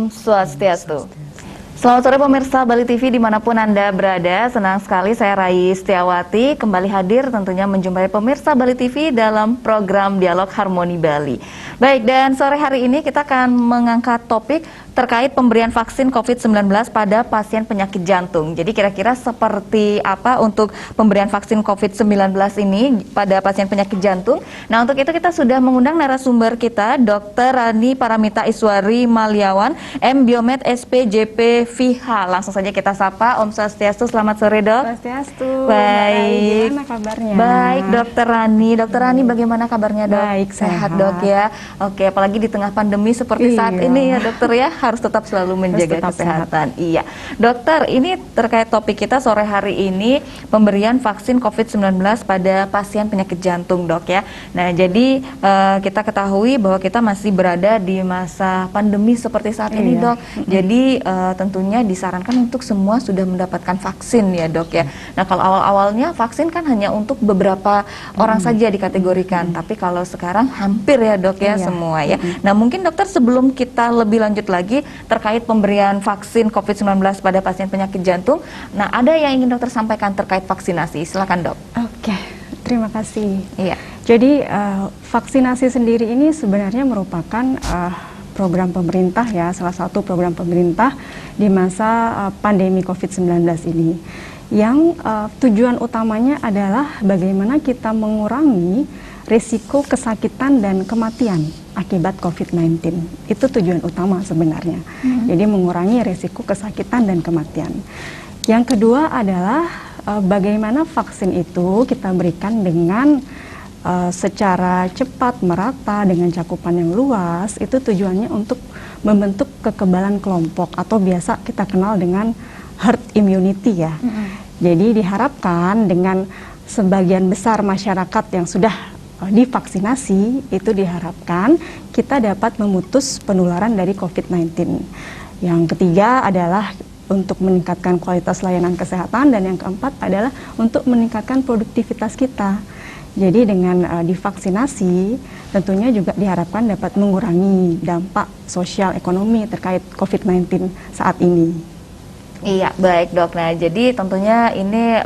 Om Swastiastu. Selamat sore pemirsa Bali TV dimanapun Anda berada. Senang sekali saya Rai Setiawati kembali hadir tentunya menjumpai pemirsa Bali TV dalam program Dialog Harmoni Bali. Baik, dan sore hari ini kita akan mengangkat topik terkait pemberian vaksin COVID-19 pada pasien penyakit jantung. Jadi kira-kira seperti apa untuk pemberian vaksin COVID-19 ini pada pasien penyakit jantung? Nah, untuk itu kita sudah mengundang narasumber kita, Dr. Rani Paramita Iswari Maliawan, M. Biomed SPJP FIHA. Langsung saja kita sapa. Om Swastiastu, selamat sore dok. Swastiastu. Baik. Gimana kabarnya? Baik, Dokter Rani. Dokter Rani, bagaimana kabarnya dok? Baik, sehat dok ya. Oke, apalagi di tengah pandemi seperti saat ini ya dokter ya, harus tetap selalu menjaga kesehatan. Iya, dokter, ini terkait topik kita sore hari ini, pemberian vaksin COVID-19 pada pasien penyakit jantung dok ya. Nah, jadi kita ketahui bahwa kita masih berada di masa pandemi seperti saat ini dok. Jadi tentunya disarankan untuk semua sudah mendapatkan vaksin ya dok ya. Nah, kalau awal-awalnya vaksin kan hanya untuk beberapa orang saja dikategorikan, tapi kalau sekarang hampir ya dok ya semua ya. Nah, mungkin dokter sebelum kita lebih lanjut lagi terkait pemberian vaksin COVID-19 pada pasien penyakit jantung, nah ada yang ingin dokter sampaikan terkait vaksinasi, silakan dok. Oke, terima kasih. Iya. Jadi vaksinasi sendiri ini sebenarnya merupakan program pemerintah ya, salah satu program pemerintah di masa pandemi COVID-19 ini. Yang tujuan utamanya adalah bagaimana kita mengurangi risiko kesakitan dan kematian akibat COVID-19. Itu tujuan utama sebenarnya. Jadi mengurangi risiko kesakitan dan kematian. Yang kedua adalah bagaimana vaksin itu kita berikan dengan secara cepat, merata, dengan cakupan yang luas. Itu tujuannya untuk membentuk kekebalan kelompok atau biasa kita kenal dengan herd immunity ya. Jadi diharapkan dengan sebagian besar masyarakat yang sudah divaksinasi, itu diharapkan kita dapat memutus penularan dari COVID-19. Yang ketiga adalah untuk meningkatkan kualitas layanan kesehatan, dan yang keempat adalah untuk meningkatkan produktivitas kita. Jadi dengan divaksinasi tentunya juga diharapkan dapat mengurangi dampak sosial ekonomi terkait COVID-19 saat ini. Iya, baik dok. Nah, jadi tentunya ini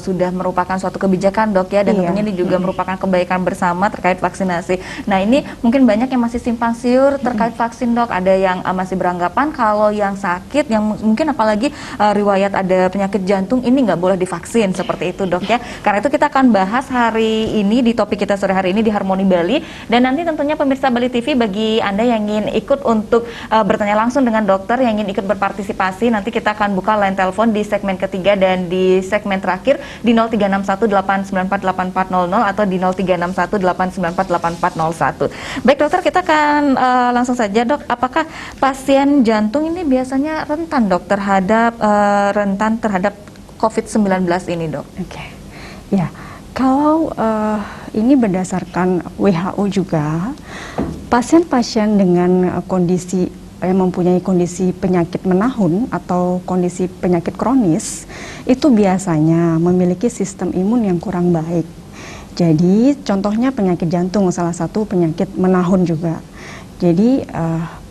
sudah merupakan suatu kebijakan dok ya, dan tentunya ini juga merupakan kebaikan bersama terkait vaksinasi. Nah, ini mungkin banyak yang masih simpang siur terkait vaksin dok. Ada yang masih beranggapan kalau yang sakit, yang mungkin apalagi riwayat ada penyakit jantung, ini nggak boleh divaksin, seperti itu dok ya. Karena itu kita akan bahas hari ini di topik kita sore hari ini di Harmoni Bali. Dan nanti tentunya pemirsa Bali TV, bagi Anda yang ingin ikut untuk bertanya langsung dengan dokter, yang ingin ikut berpartisipasi, nanti kita akan buka line telepon di segmen ketiga dan di segmen terakhir di 0361-894-8400 atau di 0361-894-8401. Baik dokter, kita akan langsung saja dok. Apakah pasien jantung ini biasanya rentan dok terhadap COVID-19 ini dok? Oke, ya. Kalau ini berdasarkan WHO juga, pasien-pasien dengan kondisi yang mempunyai kondisi penyakit menahun atau kondisi penyakit kronis itu biasanya memiliki sistem imun yang kurang baik. Jadi contohnya penyakit jantung salah satu penyakit menahun juga. Jadi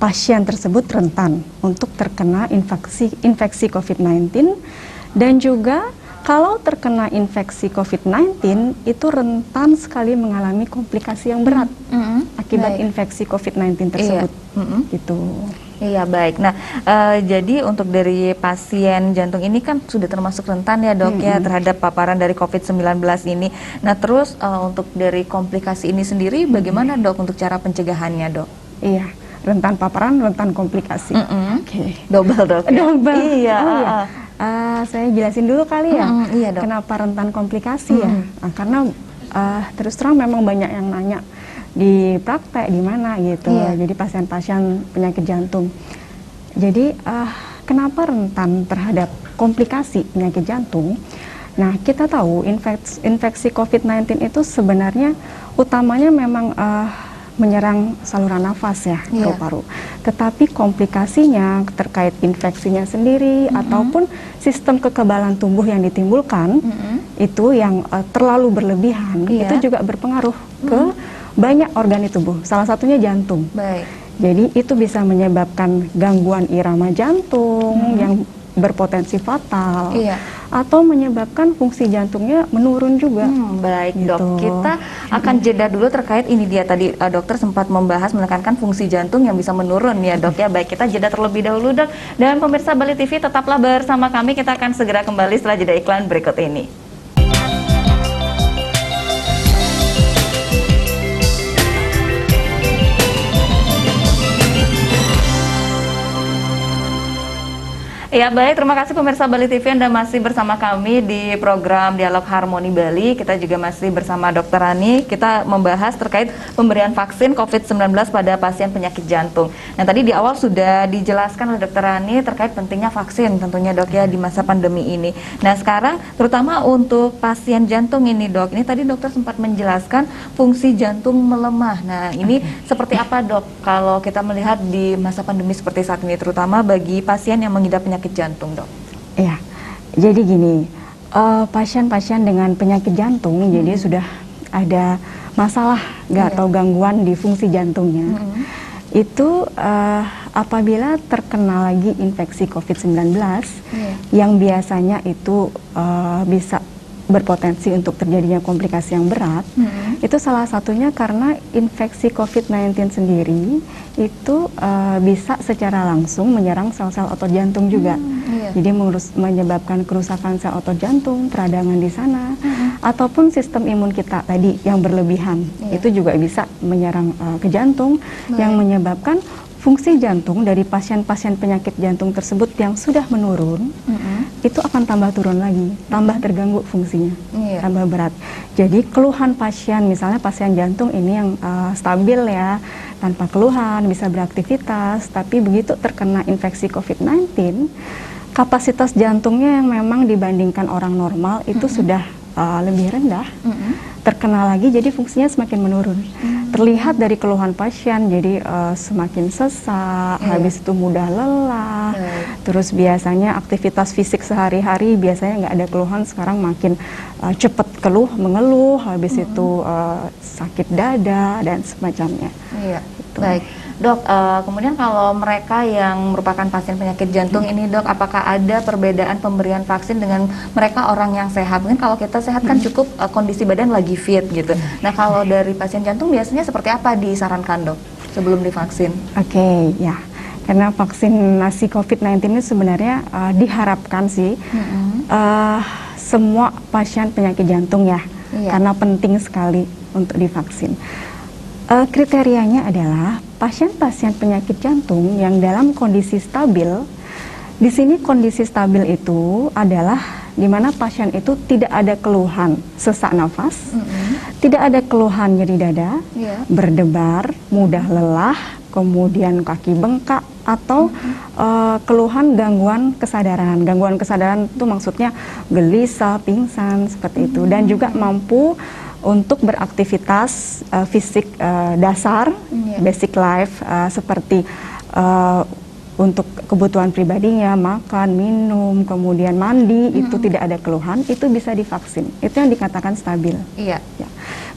pasien tersebut rentan untuk terkena infeksi COVID-19, dan juga kalau terkena infeksi COVID-19 itu rentan sekali mengalami komplikasi yang berat akibat infeksi COVID-19 tersebut. Gitu. Iya, baik. Nah, jadi untuk dari pasien jantung ini kan sudah termasuk rentan ya dok ya terhadap paparan dari COVID-19 ini. Nah, terus untuk dari komplikasi ini sendiri bagaimana dok untuk cara pencegahannya dok? Iya, rentan paparan, rentan komplikasi. Oke. Double dok ya? Double. Iya. Oh, iya. Saya jelasin dulu kali ya, iya, dok. Kenapa rentan komplikasi ya? Nah, karena terus terang memang banyak yang nanya di praktek di mana gitu. Jadi pasien-pasien penyakit jantung. Jadi kenapa rentan terhadap komplikasi penyakit jantung? Nah, kita tahu infeksi COVID-19 itu sebenarnya utamanya memang menyerang saluran nafas ya, paru-paru. Tetapi komplikasinya terkait infeksinya sendiri ataupun sistem kekebalan tubuh yang ditimbulkan itu yang terlalu berlebihan, itu juga berpengaruh ke banyak organ di tubuh, salah satunya jantung. Baik. Jadi itu bisa menyebabkan gangguan irama jantung yang berpotensi fatal, atau menyebabkan fungsi jantungnya menurun juga. Baik gitu. Dok, kita akan jeda dulu terkait ini dia tadi dokter sempat membahas menekankan fungsi jantung yang bisa menurun ya Dok ya. Baik, kita jeda terlebih dahulu Dok. Dan pemirsa Bali TV tetaplah bersama kami, kita akan segera kembali setelah jeda iklan berikut ini. Ya baik, terima kasih pemirsa Bali TV, Anda masih bersama kami di program Dialog Harmoni Bali. Kita juga masih bersama Dr. Rani. Kita membahas terkait pemberian vaksin COVID-19 pada pasien penyakit jantung. Nah tadi di awal sudah dijelaskan oleh Dr. Rani terkait pentingnya vaksin tentunya Dok ya di masa pandemi ini. Nah sekarang terutama untuk pasien jantung ini Dok, ini tadi dokter sempat menjelaskan fungsi jantung melemah. Nah ini seperti apa Dok kalau kita melihat di masa pandemi seperti saat ini, terutama bagi pasien yang mengidap penyakit jantung Dok? Ya, jadi gini, pasien-pasien dengan penyakit jantung jadi sudah ada masalah atau gangguan di fungsi jantungnya. Itu apabila terkena lagi infeksi COVID-19 yang biasanya itu bisa berpotensi untuk terjadinya komplikasi yang berat, itu salah satunya karena infeksi COVID-19 sendiri itu bisa secara langsung menyerang sel-sel otot jantung juga. Jadi menyebabkan kerusakan sel otot jantung, peradangan di sana, ataupun sistem imun kita tadi yang berlebihan, itu juga bisa menyerang ke jantung, yang menyebabkan fungsi jantung dari pasien-pasien penyakit jantung tersebut yang sudah menurun, itu akan tambah turun lagi, tambah terganggu fungsinya, tambah berat. Jadi keluhan pasien, misalnya pasien jantung ini yang stabil ya, tanpa keluhan, bisa beraktivitas, tapi begitu terkena infeksi COVID-19, kapasitas jantungnya yang memang dibandingkan orang normal itu sudah lebih rendah, terkena lagi, jadi fungsinya semakin menurun. Terlihat dari keluhan pasien, jadi semakin sesak, habis itu mudah lelah, terus biasanya aktivitas fisik sehari-hari biasanya nggak ada keluhan, sekarang makin cepat mengeluh, habis itu sakit dada dan semacamnya. Gitu. Baik. Dok, kemudian kalau mereka yang merupakan pasien penyakit jantung ini Dok, apakah ada perbedaan pemberian vaksin dengan mereka orang yang sehat? Mungkin kalau kita sehat kan cukup kondisi badan lagi fit gitu. Nah kalau dari pasien jantung biasanya seperti apa disarankan Dok sebelum divaksin? Oke, ya. Karena vaksinasi COVID-19 ini sebenarnya diharapkan sih semua pasien penyakit jantung ya, karena penting sekali untuk divaksin. Kriterianya adalah pasien-pasien penyakit jantung yang dalam kondisi stabil. Di sini kondisi stabil itu adalah di mana pasien itu tidak ada keluhan sesak nafas, tidak ada keluhan nyeri dada, berdebar, mudah lelah, kemudian kaki bengkak, atau keluhan gangguan kesadaran. Gangguan kesadaran itu maksudnya gelisah, pingsan, seperti itu. Dan juga mampu untuk beraktivitas fisik dasar, basic life, seperti untuk kebutuhan pribadinya, makan, minum, kemudian mandi, itu tidak ada keluhan, itu bisa divaksin. Itu yang dikatakan stabil. Ya.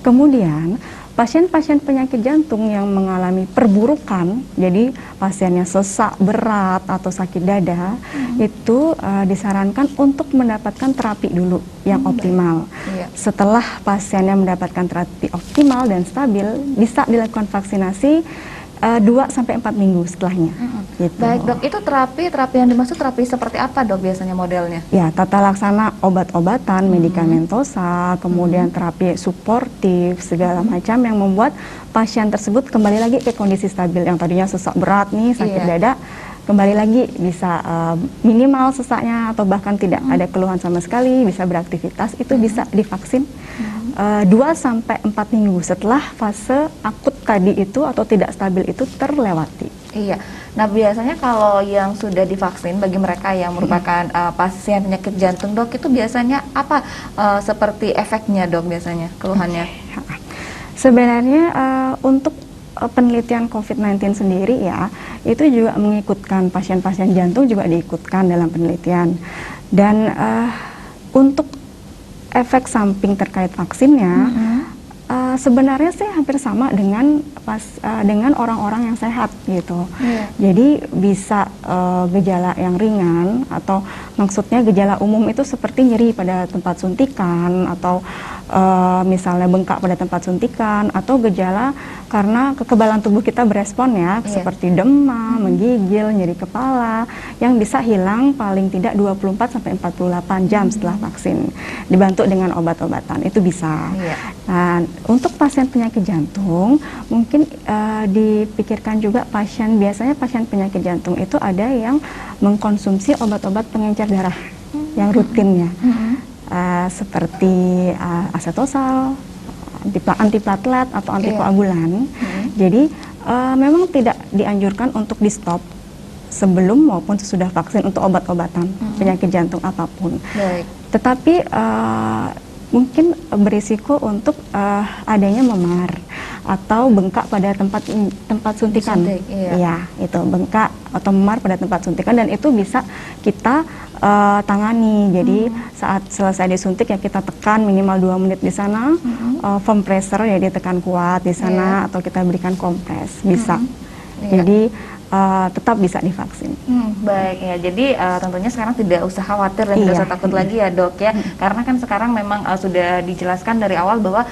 Kemudian pasien-pasien penyakit jantung yang mengalami perburukan, jadi pasiennya sesak berat atau sakit dada, itu disarankan untuk mendapatkan terapi dulu yang optimal. Setelah pasiennya mendapatkan terapi optimal dan stabil, bisa dilakukan vaksinasi 2-4 minggu setelahnya. Gitu. Baik Dok, itu terapi yang dimaksud terapi seperti apa Dok biasanya modelnya? Ya, tata laksana obat-obatan, medikamentosa, kemudian terapi suportif, segala macam yang membuat pasien tersebut kembali lagi ke kondisi stabil. Yang tadinya sesak berat nih, sakit dada, kembali lagi bisa minimal sesaknya atau bahkan tidak ada keluhan sama sekali, bisa beraktivitas, itu bisa divaksin 2-4 minggu setelah fase akut tadi itu atau tidak stabil itu terlewati. Iya. Nah biasanya kalau yang sudah divaksin, bagi mereka yang merupakan pasien penyakit jantung Dok, itu biasanya apa seperti efeknya Dok biasanya, keluhannya? Sebenarnya untuk penelitian COVID-19 sendiri ya, itu juga mengikutkan pasien-pasien jantung juga diikutkan dalam penelitian. Dan untuk efek samping terkait vaksinnya, Sebenarnya sih hampir sama dengan dengan orang-orang yang sehat gitu. Jadi bisa gejala yang ringan, atau maksudnya gejala umum itu seperti nyeri pada tempat suntikan, atau misalnya bengkak pada tempat suntikan, atau gejala karena kekebalan tubuh kita berespon ya, seperti demam, menggigil, nyeri kepala, yang bisa hilang paling tidak 24 sampai 48 jam setelah vaksin, dibantu dengan obat-obatan, itu bisa. Nah, untuk pasien penyakit jantung, mungkin dipikirkan juga biasanya pasien penyakit jantung itu ada yang mengkonsumsi obat-obat pengencer darah yang rutinnya. Seperti asetosal, antiplatelet atau antikoagulan. Jadi memang tidak dianjurkan untuk di stop sebelum maupun sesudah vaksin untuk obat-obatan penyakit jantung apapun. Tetapi mungkin berisiko untuk adanya memar atau bengkak pada tempat suntikan. Iya, itu bengkak atau memar pada tempat suntikan, dan itu bisa kita tangani. Jadi saat selesai disuntik ya kita tekan minimal 2 menit di sana, foam pressure ya ditekan kuat di sana, atau kita berikan kompres, bisa. Jadi tetap bisa divaksin. Baik ya, jadi tentunya sekarang tidak usah khawatir dan tidak usah takut lagi ya dok ya, karena kan sekarang memang sudah dijelaskan dari awal bahwa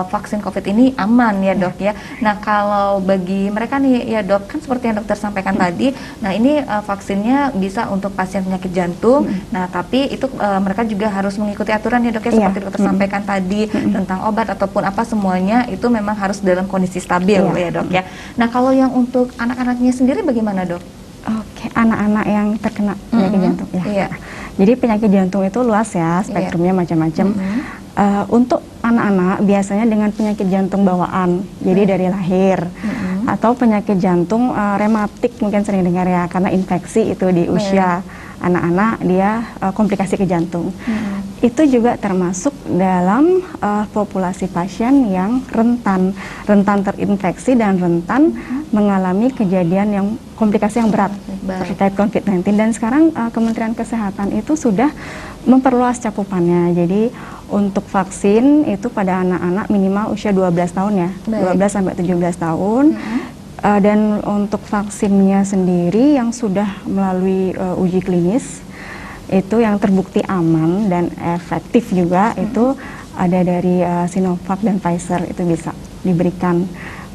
vaksin COVID ini aman ya dok ya. Nah kalau bagi mereka nih ya dok, kan seperti yang dokter sampaikan tadi, nah ini vaksinnya bisa untuk pasien penyakit jantung, nah tapi itu mereka juga harus mengikuti aturan ya dok ya, seperti dokter sampaikan tadi tentang obat ataupun apa, semuanya itu memang harus dalam kondisi stabil ya dok ya. Nah kalau yang untuk anak-anaknya sendiri bagaimana dok? Oke, anak-anak yang terkena penyakit jantung ya. Jadi penyakit jantung itu luas ya, spektrumnya macam-macam. Untuk anak-anak biasanya dengan penyakit jantung bawaan, jadi dari lahir, atau penyakit jantung rematik, mungkin sering dengar ya, karena infeksi itu di usia anak-anak dia komplikasi ke jantung. Itu juga termasuk dalam populasi pasien yang rentan terinfeksi dan rentan mengalami kejadian yang komplikasi yang berat terkait COVID-19. Dan sekarang Kementerian Kesehatan itu sudah memperluas cakupannya. Jadi untuk vaksin itu pada anak-anak minimal usia 12 tahun ya, 12 sampai 17 tahun. Dan untuk vaksinnya sendiri yang sudah melalui uji klinis itu yang terbukti aman dan efektif juga, itu ada dari Sinovac dan Pfizer, itu bisa diberikan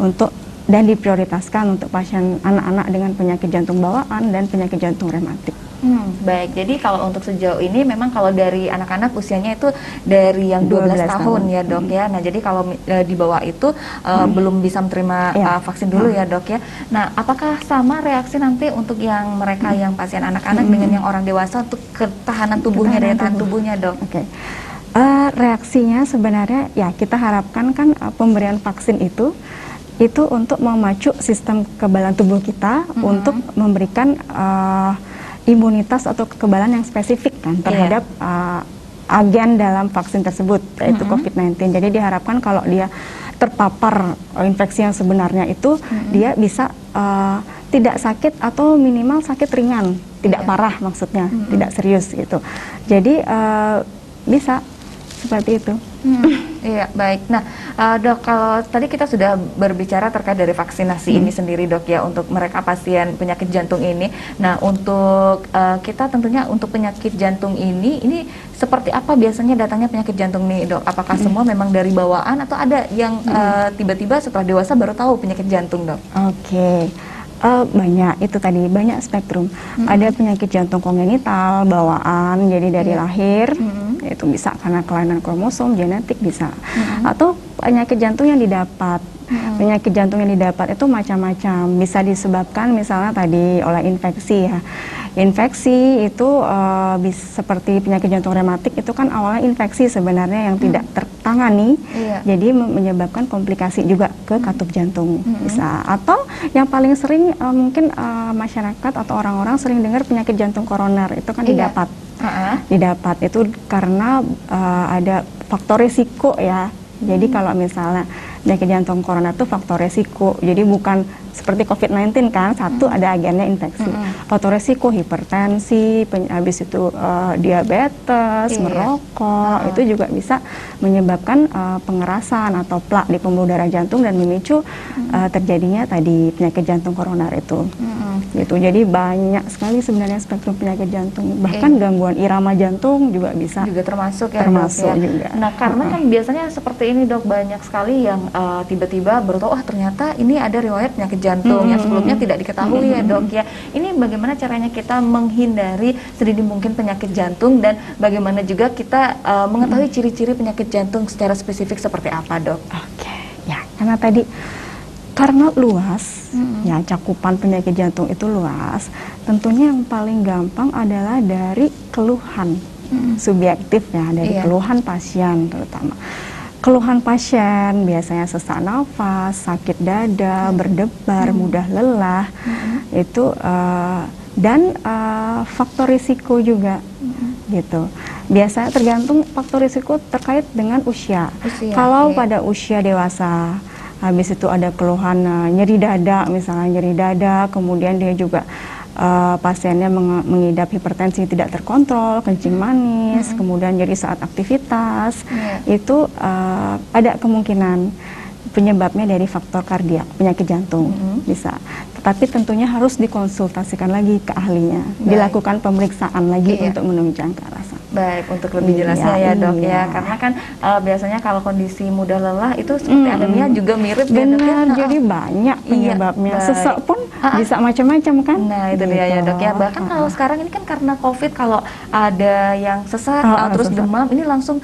untuk dan diprioritaskan untuk pasien anak-anak dengan penyakit jantung bawaan dan penyakit jantung rematik. Baik, jadi kalau untuk sejauh ini memang kalau dari anak-anak usianya itu dari yang 12 tahun ya dok ya. Nah jadi kalau di bawah itu belum bisa menerima vaksin dulu ya dok ya. Nah apakah sama reaksi nanti untuk yang mereka yang pasien anak-anak dengan yang orang dewasa untuk ketahanan tubuhnya, daya tahan tubuhnya dok? Reaksinya sebenarnya ya kita harapkan kan pemberian vaksin itu untuk memacu sistem kekebalan tubuh kita untuk memberikan imunitas atau kekebalan yang spesifik kan terhadap agen dalam vaksin tersebut, yaitu COVID-19. Jadi diharapkan kalau dia terpapar infeksi yang sebenarnya itu dia bisa tidak sakit atau minimal sakit ringan, tidak parah maksudnya, tidak serius gitu. Jadi bisa seperti itu. Iya, baik. Nah, dok, kalau tadi kita sudah berbicara terkait dari vaksinasi ini sendiri, dok ya, untuk mereka pasien penyakit jantung ini. Nah, untuk kita tentunya untuk penyakit jantung ini seperti apa biasanya datangnya penyakit jantung nih, dok? Apakah semua memang dari bawaan atau ada yang tiba-tiba setelah dewasa baru tahu penyakit jantung, dok? Banyak, itu tadi banyak spektrum. Ada penyakit jantung kongenital bawaan, jadi dari lahir, itu bisa karena kelainan kromosom, genetik bisa, atau penyakit jantung yang didapat. Penyakit jantung yang didapat itu macam-macam, bisa disebabkan misalnya tadi oleh infeksi ya. Infeksi itu seperti penyakit jantung rematik itu kan awalnya infeksi sebenarnya yang tidak tertangani, jadi menyebabkan komplikasi juga ke katup jantung bisa. Atau yang paling sering mungkin masyarakat atau orang-orang sering dengar penyakit jantung koroner itu kan didapat. Didapat itu karena ada faktor risiko ya. Jadi kalau misalnya penyakit jantung koroner itu faktor resiko, jadi bukan seperti COVID-19 kan, satu ada agennya infeksi. Faktor resiko hipertensi, habis itu diabetes, merokok, itu juga bisa menyebabkan pengerasan atau plak di pembuluh darah jantung dan memicu terjadinya tadi penyakit jantung koroner itu. Gitu. Jadi banyak sekali sebenarnya spektrum penyakit jantung, bahkan gangguan irama jantung juga bisa. Juga termasuk ya, termasuk Dok, ya. juga. Nah, karena kan biasanya seperti ini, Dok, banyak sekali yang tiba-tiba baru tahu, ternyata ini ada riwayat penyakit jantung yang sebelumnya tidak diketahui ya, Dok, ya. Ini bagaimana caranya kita menghindari sedini mungkin penyakit jantung, dan bagaimana juga kita mengetahui ciri-ciri penyakit jantung secara spesifik seperti apa, Dok? Oke, ya, karena luas, ya, cakupan penyakit jantung itu luas. Tentunya yang paling gampang adalah dari keluhan subjektif ya, dari keluhan pasien terutama. Keluhan pasien biasanya sesak nafas, sakit dada, berdebar, mudah lelah, itu dan faktor risiko juga, gitu. Biasanya tergantung faktor risiko terkait dengan usia. Kalau pada usia dewasa, habis itu ada keluhan nyeri dada, misalnya nyeri dada, kemudian dia juga pasiennya mengidap hipertensi tidak terkontrol, kencing manis, kemudian nyeri saat aktivitas, itu ada kemungkinan penyebabnya dari faktor kardiak, penyakit jantung bisa. Tetapi tentunya harus dikonsultasikan lagi ke ahlinya, dilakukan pemeriksaan lagi untuk menunjang ke arah sana. Baik, untuk lebih jelasnya ya, Dok, ya, karena kan biasanya kalau kondisi mudah lelah itu seperti anemia juga mirip. Benar, jadi banyak penyebabnya. Sesak pun bisa macam-macam kan. Nah, itu dia ya, Dok, ya. Bahkan kalau sekarang ini kan karena COVID, kalau ada yang sesak terus demam, ini langsung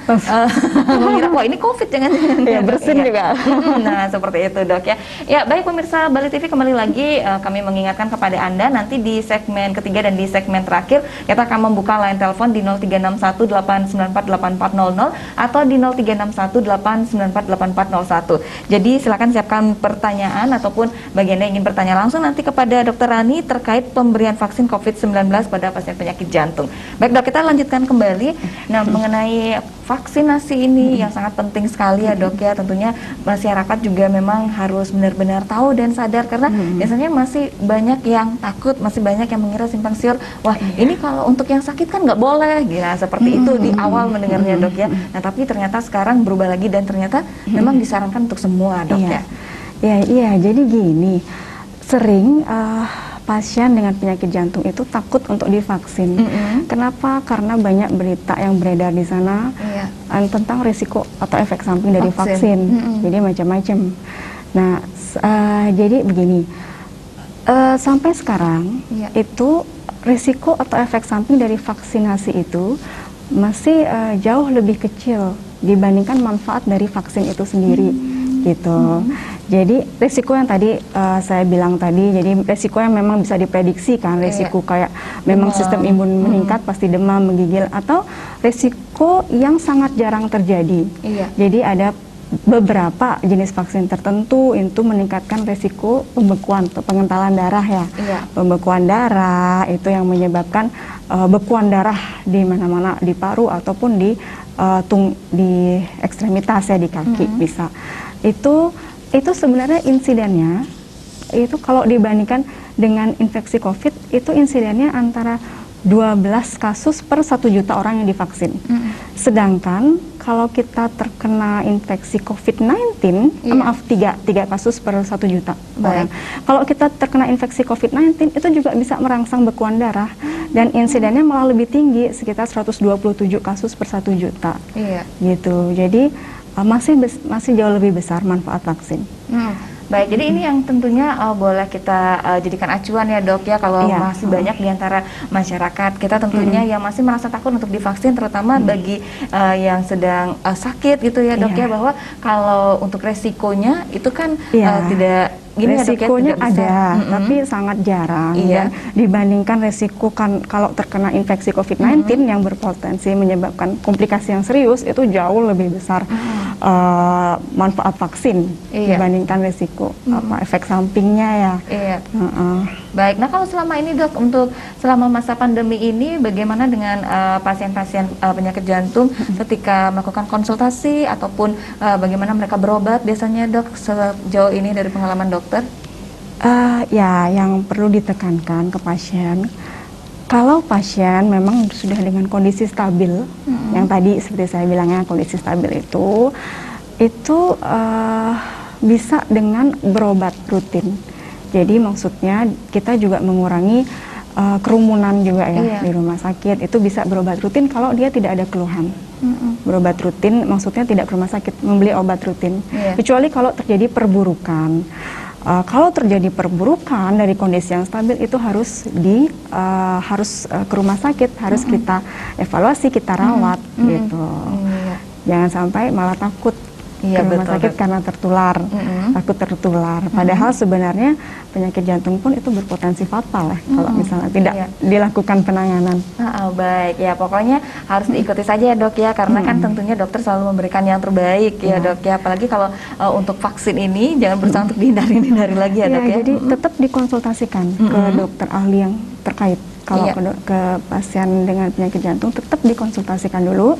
mengira, wah, ini COVID, jangan-jangan. Ya, bersin juga. Nah, seperti itu, Dok, ya. Ya, baik pemirsa Bali TV, kembali lagi kami mengingatkan kepada Anda, nanti di segmen ketiga dan di segmen terakhir kita akan membuka line telepon di 0361-894-8400 atau di 0361-894-8401. Jadi silakan siapkan pertanyaan ataupun bagi Anda yang ingin bertanya langsung nanti kepada Dr. Rani terkait pemberian vaksin COVID-19 pada pasien penyakit jantung. Baik, Dok, kita lanjutkan kembali. Nah, mengenai vaksinasi ini yang sangat penting sekali ya, Dok, ya. Tentunya masyarakat juga memang harus benar-benar tahu dan sadar, karena biasanya masih banyak yang takut, masih banyak yang mengira simpang siur, wah, ini kalau untuk yang sakit kan nggak boleh, ya, seperti itu di awal mendengarnya, Dok, ya. Nah, tapi ternyata sekarang berubah lagi dan ternyata memang disarankan untuk semua, Dok, ya. Iya, jadi gini, sering pasien dengan penyakit jantung itu takut untuk divaksin. Kenapa? Karena banyak berita yang beredar di sana tentang risiko atau efek samping dari vaksin. Jadi macam-macam. Nah, jadi begini, sampai sekarang itu risiko atau efek samping dari vaksinasi itu masih jauh lebih kecil dibandingkan manfaat dari vaksin itu sendiri, gitu. Jadi risiko yang tadi saya bilang tadi, jadi risiko yang memang bisa diprediksi kan, risiko kayak memang sistem imun meningkat, pasti demam, menggigil, atau risiko yang sangat jarang terjadi. Jadi ada beberapa jenis vaksin tertentu itu meningkatkan risiko pembekuan atau pengentalan darah ya. Pembekuan darah itu yang menyebabkan bekuan darah di mana-mana, di paru ataupun di ekstremitas ya, di kaki bisa. Itu sebenarnya insidennya itu kalau dibandingkan dengan infeksi COVID itu insidennya antara 12 kasus per 1 juta orang yang divaksin. Sedangkan kalau kita terkena infeksi COVID-19, maaf 3 kasus per 1 juta orang. Kalau kita terkena infeksi COVID-19 itu juga bisa merangsang bekuan darah dan insidennya malah lebih tinggi, sekitar 127 kasus per 1 juta. Gitu. Jadi masih jauh lebih besar manfaat vaksin. Baik, jadi ini yang tentunya boleh kita jadikan acuan ya, Dok, ya, kalau masih banyak di antara masyarakat kita tentunya yang masih merasa takut untuk divaksin, terutama bagi yang sedang sakit gitu ya, Dok, ya, bahwa kalau untuk resikonya itu kan tidak gini, resikonya ada, tapi sangat jarang. Dan dibandingkan resiko kalau terkena infeksi COVID-19 yang berpotensi menyebabkan komplikasi yang serius, itu jauh lebih besar manfaat vaksin dibandingkan resiko efek sampingnya ya. Baik, nah kalau selama ini, Dok, untuk selama masa pandemi ini bagaimana dengan pasien-pasien penyakit jantung ketika melakukan konsultasi ataupun bagaimana mereka berobat biasanya, Dok, sejauh ini dari pengalaman dokter? Ya, yang perlu ditekankan ke pasien, kalau pasien memang sudah dengan kondisi stabil, yang tadi seperti saya bilangnya kondisi stabil itu bisa dengan berobat rutin. Jadi maksudnya kita juga mengurangi kerumunan juga ya di rumah sakit. Itu bisa berobat rutin kalau dia tidak ada keluhan. Berobat rutin maksudnya tidak ke rumah sakit, membeli obat rutin. Kecuali kalau terjadi perburukan. Kalau terjadi perburukan dari kondisi yang stabil itu harus ke rumah sakit, harus kita evaluasi, kita rawat gitu. Jangan sampai malah takut ke rumah sakit karena tertular, takut tertular. Padahal sebenarnya penyakit jantung pun itu berpotensi fatal ya kalau misalnya tidak dilakukan penanganan. Baik ya, pokoknya harus diikuti saja ya dok ya, karena kan tentunya dokter selalu memberikan yang terbaik ya dok ya. Apalagi kalau untuk vaksin ini jangan berusaha untuk dihindari lagi ya dok ya. Jadi tetap dikonsultasikan ke dokter ahli yang terkait. Kalau ke pasien dengan penyakit jantung tetap dikonsultasikan dulu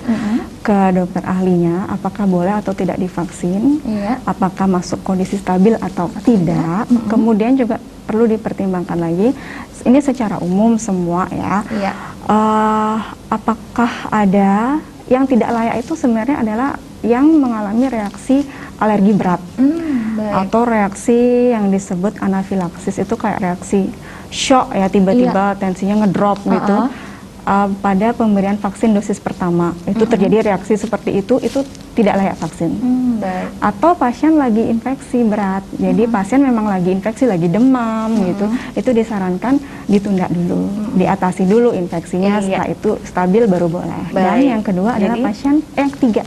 ke dokter ahlinya apakah boleh atau tidak divaksin, apakah masuk kondisi stabil atau tidak. Kemudian juga perlu dipertimbangkan lagi, ini secara umum semua ya, apakah ada yang tidak layak itu sebenarnya adalah yang mengalami reaksi alergi berat atau reaksi yang disebut anafilaksis, itu kayak reaksi shock ya, tiba-tiba tensinya ngedrop gitu. Pada pemberian vaksin dosis pertama itu terjadi reaksi seperti itu tidak layak vaksin. Atau pasien lagi infeksi berat, jadi pasien memang lagi infeksi, lagi demam gitu, itu disarankan ditunda dulu, diatasi dulu infeksinya, setelah itu stabil baru boleh. Dan yang kedua adalah pasien, yang ketiga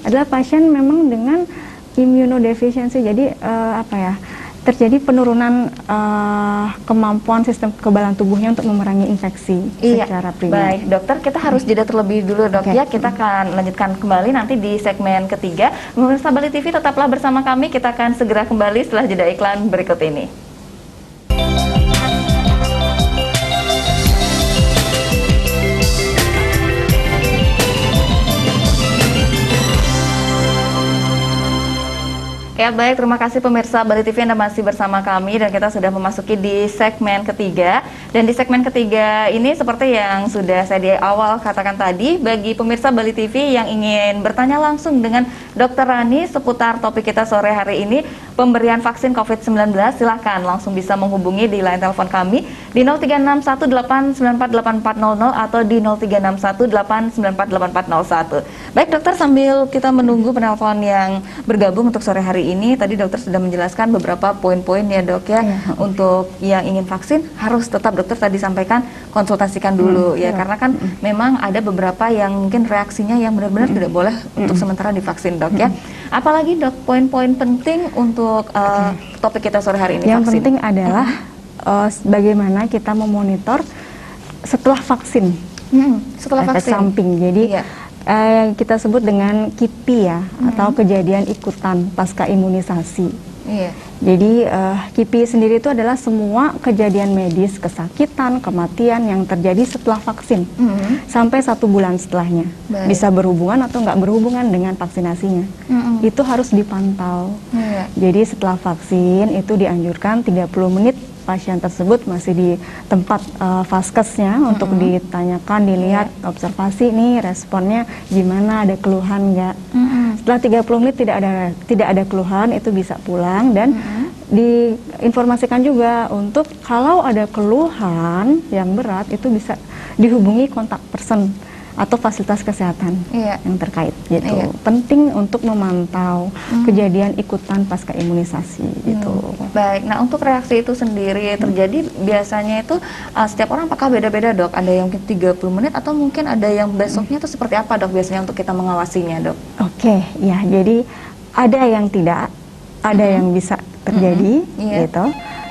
adalah pasien memang dengan immunodefisiency, jadi terjadi penurunan kemampuan sistem kekebalan tubuhnya untuk memerangi infeksi secara primer. Baik, dokter, kita harus jeda terlebih dulu dok ya. Kita akan lanjutkan kembali nanti di segmen ketiga. Pemirsa Bali TV tetaplah bersama kami. Kita akan segera kembali setelah jeda iklan berikut ini. Ya baik, terima kasih pemirsa Bali TV, Anda masih bersama kami dan kita sudah memasuki di segmen ketiga. Dan di segmen ketiga ini seperti yang sudah saya di awal katakan tadi, bagi pemirsa Bali TV yang ingin bertanya langsung dengan Dr. Rani seputar topik kita sore hari ini, pemberian vaksin COVID-19, silahkan langsung bisa menghubungi di line telepon kami di 036189484400 atau di 036189484401. Baik dokter, sambil kita menunggu penelpon yang bergabung untuk sore hari ini, tadi dokter sudah menjelaskan beberapa poin-poin ya dok ya. Untuk yang ingin vaksin harus tetap dokter tadi sampaikan konsultasikan dulu karena kan memang ada beberapa yang mungkin reaksinya yang benar-benar tidak boleh untuk sementara divaksin dok ya. Apalagi dok poin-poin penting untuk topik kita sore hari ini? Yang vaksin. penting adalah bagaimana kita memonitor setelah vaksin, setelah efek vaksin samping. Jadi yang kita sebut dengan KIPI ya, atau kejadian ikutan pasca imunisasi. Jadi KIPI sendiri itu adalah semua kejadian medis, kesakitan, kematian yang terjadi setelah vaksin sampai 1 bulan setelahnya. Bisa berhubungan atau nggak berhubungan dengan vaksinasinya. Itu harus dipantau. Jadi setelah vaksin itu dianjurkan 30 menit pasien tersebut masih di tempat vaskesnya untuk ditanyakan, dilihat, observasi nih responnya gimana, ada keluhan nggak. Setelah 30 menit tidak ada keluhan, itu bisa pulang. Dan diinformasikan juga untuk kalau ada keluhan yang berat itu bisa dihubungi kontak person atau fasilitas kesehatan yang terkait gitu. Penting untuk memantau kejadian ikutan pasca imunisasi gitu. Baik, nah untuk reaksi itu sendiri terjadi biasanya itu setiap orang apakah beda-beda dok? Ada yang mungkin 30 menit atau mungkin ada yang besoknya itu seperti apa dok biasanya untuk kita mengawasinya dok? Oke, ya jadi ada yang tidak, ada yang bisa terjadi gitu,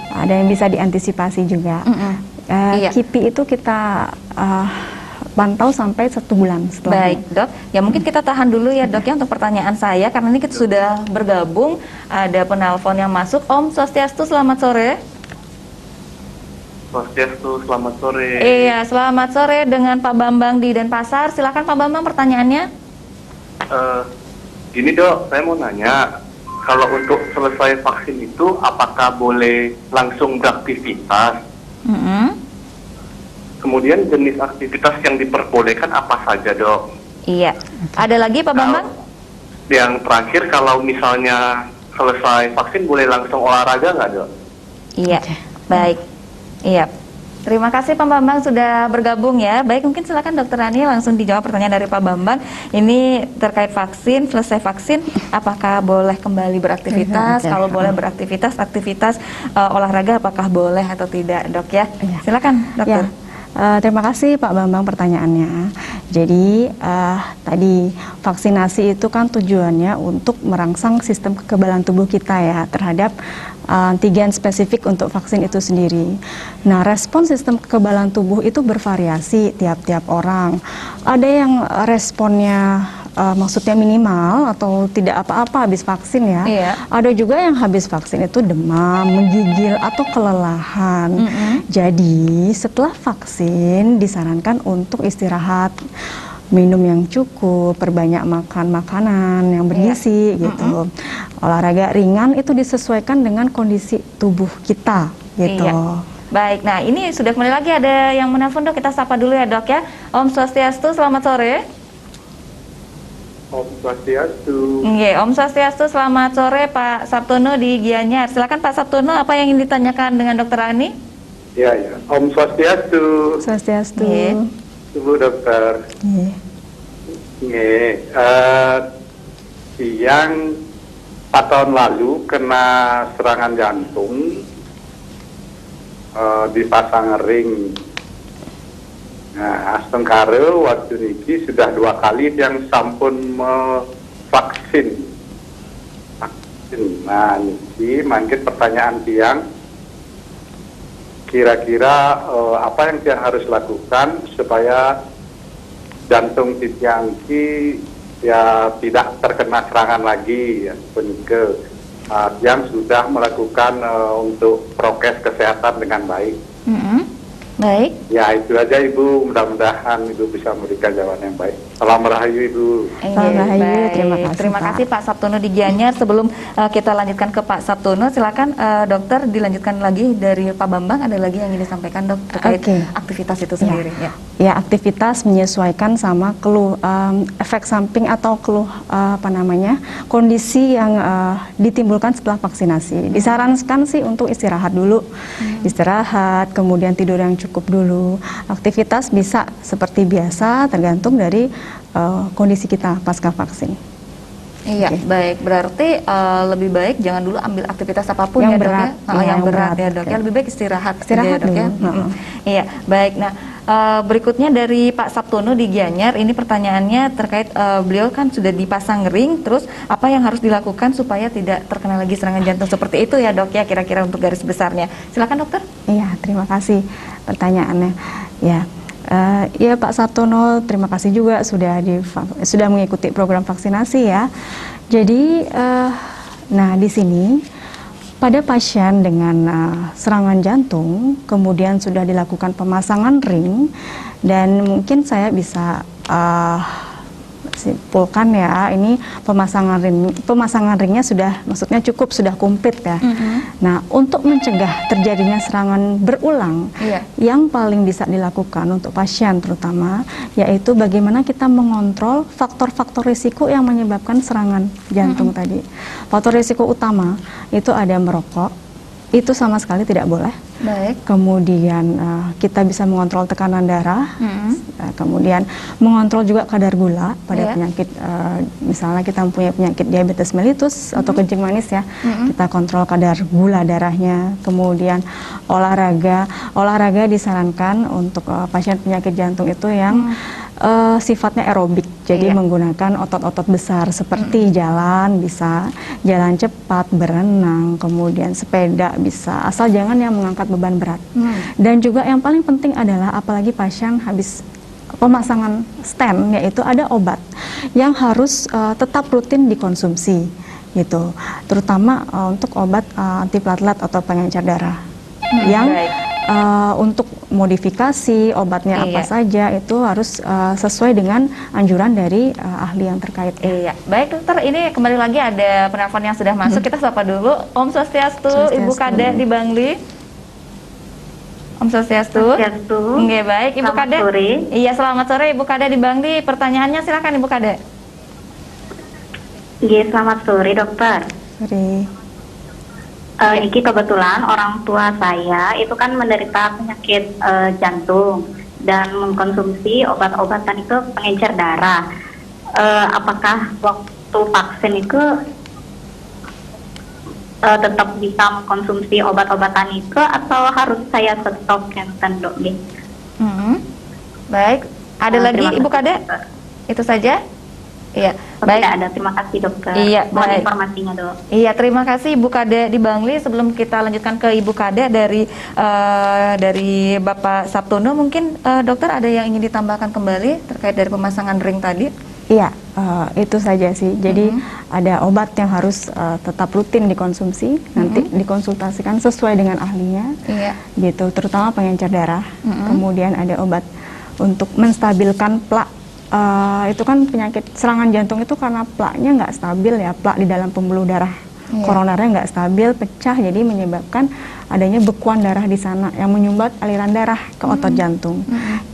ada yang bisa diantisipasi juga. KIPI itu kita pantau sampai 1 bulan setelah. Baik dok, ya mungkin kita tahan dulu ya dok ya untuk pertanyaan saya, karena ini kita sudah bergabung, ada penelpon yang masuk. Om Swastiastu, selamat sore. Swastiastu, selamat sore. Iya, selamat sore dengan Pak Bambang di Denpasar. Silakan Pak Bambang pertanyaannya. Ini dok, saya mau nanya, kalau untuk selesai vaksin itu apakah boleh langsung beraktivitas? Kemudian jenis aktivitas yang diperbolehkan apa saja, Dok? Iya. Ada lagi Pak Bambang? Yang terakhir, kalau misalnya selesai vaksin boleh langsung olahraga nggak, Dok? Iya. Baik. Iya. Terima kasih Pak Bambang sudah bergabung ya. Baik, mungkin silakan Dokter Rani langsung dijawab pertanyaan dari Pak Bambang. Ini terkait vaksin, selesai vaksin, apakah boleh kembali beraktivitas? Kalau boleh beraktivitas, aktivitas olahraga apakah boleh atau tidak, Dok ya? Silakan, Dokter. Terima kasih Pak Bambang pertanyaannya. Jadi tadi vaksinasi itu kan tujuannya untuk merangsang sistem kekebalan tubuh kita ya terhadap antigen spesifik untuk vaksin itu sendiri. Nah, respon sistem kekebalan tubuh itu bervariasi tiap-tiap orang. Ada yang responnya maksudnya minimal atau tidak apa-apa habis vaksin ya. Iya. Ada juga yang habis vaksin itu demam, menggigil atau kelelahan. Jadi setelah vaksin disarankan untuk istirahat, minum yang cukup, perbanyak makan makanan yang bergizi gitu. Olahraga ringan itu disesuaikan dengan kondisi tubuh kita gitu. Iya. Baik, nah ini sudah kembali lagi ada yang menelpon, Dok. Kita sapa dulu ya, Dok ya. Om Swastiastu, selamat sore. Om Swastiastu. Iya, Om Swastiastu, selamat sore Pak Sabtono di Gianyar. Silakan Pak Sabtono, apa yang ingin ditanyakan dengan Dokter Rani? Ya, Om Swastiastu. Swastiastu. Ibu Dokter. Yang 4 tahun lalu kena serangan jantung, dipasang ring. Nah, astengkare waktu ini sudah 2 kali yang sampun vaksin. Nah, ini mungkin pertanyaan tiang, kira-kira apa yang tiang harus lakukan supaya jantung tiang ya tidak terkena serangan lagi, ya, ke yang sudah melakukan untuk prokes kesehatan dengan baik. Baik. Ya, itu aja Ibu, mudah-mudahan Ibu bisa memberikan jawaban yang baik. Salam Rahayu Ibu. Salam Rahayu, Baik. terima kasih, Terima Pak. kasih Pak Sabtono di Gianyar. Sebelum kita lanjutkan ke Pak Sabtono, silakan Dokter dilanjutkan lagi dari Pak Bambang. Ada lagi yang ingin disampaikan, Dok, terkait aktivitas itu sendiri? Ya, aktivitas menyesuaikan sama keluh efek samping atau keluh kondisi yang ditimbulkan setelah vaksinasi. Disarankan sih untuk istirahat dulu, istirahat, kemudian tidur yang cukup dulu. Aktivitas bisa seperti biasa tergantung dari kondisi kita pasca vaksin. Iya, baik. Berarti lebih baik jangan dulu ambil aktivitas apapun Yang ya, Dok berat, ya. Yang berat ya, Dok ya. Lebih baik istirahat Istirahat ya, Dok ya. dulu. Iya, baik. Nah, berikutnya dari Pak Sabtono di Gianyar, ini pertanyaannya terkait beliau kan sudah dipasang ring, terus apa yang harus dilakukan supaya tidak terkena lagi serangan jantung seperti itu ya, Dok ya, kira-kira untuk garis besarnya. Silakan, Dokter. Iya, terima kasih pertanyaannya. Ya Pak Sabtono, terima kasih juga sudah mengikuti program vaksinasi ya. Jadi, nah di sini pada pasien dengan serangan jantung, kemudian sudah dilakukan pemasangan ring, dan mungkin saya bisa simpulkan ya, ini pemasangan ringnya maksudnya sudah komplit ya. Nah, untuk mencegah terjadinya serangan berulang, yang paling bisa dilakukan untuk pasien terutama, yaitu bagaimana kita mengontrol faktor-faktor risiko yang menyebabkan serangan jantung tadi. Faktor risiko utama itu ada merokok, itu sama sekali tidak boleh. Baik. Kemudian kita bisa mengontrol tekanan darah, kemudian mengontrol juga kadar gula pada penyakit, misalnya kita mempunyai penyakit diabetes mellitus atau kencing manis ya, kita kontrol kadar gula darahnya. Kemudian olahraga disarankan untuk pasien penyakit jantung itu yang sifatnya aerobik, jadi menggunakan otot-otot besar seperti jalan bisa, jalan cepat, berenang, kemudian sepeda bisa, asal jangan yang mengangkat beban berat. Dan juga yang paling penting adalah apalagi pasien habis pemasangan stent, yaitu ada obat yang harus tetap rutin dikonsumsi gitu, terutama untuk obat antiplatelet atau pengencer darah yang untuk modifikasi obatnya apa Iya. saja itu harus sesuai dengan anjuran dari ahli yang terkait. Iya, baik dokter. Ini kembali lagi ada penelpon yang sudah masuk. Kita sapa dulu. Om Swastiastu, Swastiastu. Ibu Kade di Bangli. Om Swastiastu. Swastiastu. Nggih, baik Ibu Selamat Kade. sore. Iya, selamat sore Ibu Kade di Bangli. Pertanyaannya silakan Ibu Kade. Iya, selamat sore dokter. Sorry. Iki kebetulan orang tua saya itu kan menderita penyakit jantung dan mengkonsumsi obat-obatan itu pengencer darah. Apakah waktu vaksin itu tetap bisa mengkonsumsi obat-obatan itu atau harus saya stop kenten dok? Baik. Ada lagi Terima Ibu kasih, Kade? dokter. Itu saja? Iya. Baik. Baik. Tidak ada, terima kasih dokter. Iya, Mohon baik. informasinya dok. Iya, terima kasih Ibu Kade di Bangli. Sebelum kita lanjutkan ke Ibu Kade dari Bapak Sabtono, mungkin dokter ada yang ingin ditambahkan kembali terkait dari pemasangan ring tadi? Iya, itu saja sih. Jadi ada obat yang harus tetap rutin dikonsumsi, nanti dikonsultasikan sesuai dengan ahlinya, Iya. gitu. Terutama pengencer darah. Kemudian ada obat untuk menstabilkan plak. Itu kan penyakit serangan jantung itu karena plaknya nggak stabil ya, plak di dalam pembuluh darah koronernya nggak stabil, pecah, jadi menyebabkan adanya bekuan darah di sana yang menyumbat aliran darah ke otot jantung.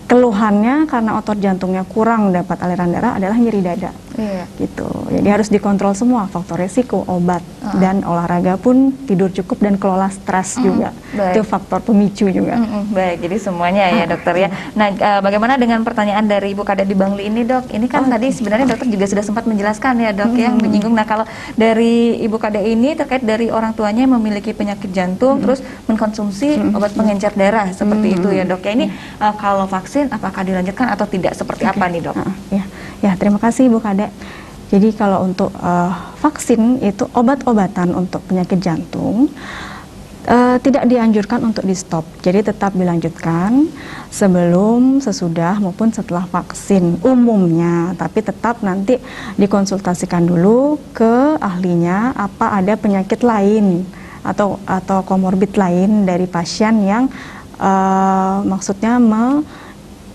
Keluhannya karena otot jantungnya kurang dapat aliran darah adalah nyeri dada. Iya. Gitu. Jadi harus dikontrol semua faktor resiko, obat dan olahraga pun, tidur cukup dan kelola stres juga. Baik. Itu faktor pemicu juga. Baik, jadi semuanya ya dokter ya. Nah, bagaimana dengan pertanyaan dari Ibu Kade di Bangli ini dok? Ini kan tadi sebenarnya dokter juga sudah sempat menjelaskan ya dok yang menyinggung. Nah, kalau dari Ibu Kade ini terkait dari orang tuanya yang memiliki penyakit jantung terus mengkonsumsi obat pengencer darah seperti itu ya dok. Ya ini kalau vaksin apakah dilanjutkan atau tidak? Seperti apa nih dok? Ya, terima kasih Bu Kade. Jadi kalau untuk vaksin itu obat-obatan untuk penyakit jantung tidak dianjurkan untuk di stop. Jadi tetap dilanjutkan sebelum, sesudah maupun setelah vaksin umumnya. Tapi tetap nanti dikonsultasikan dulu ke ahlinya apa ada penyakit lain atau komorbid lain dari pasien yang maksudnya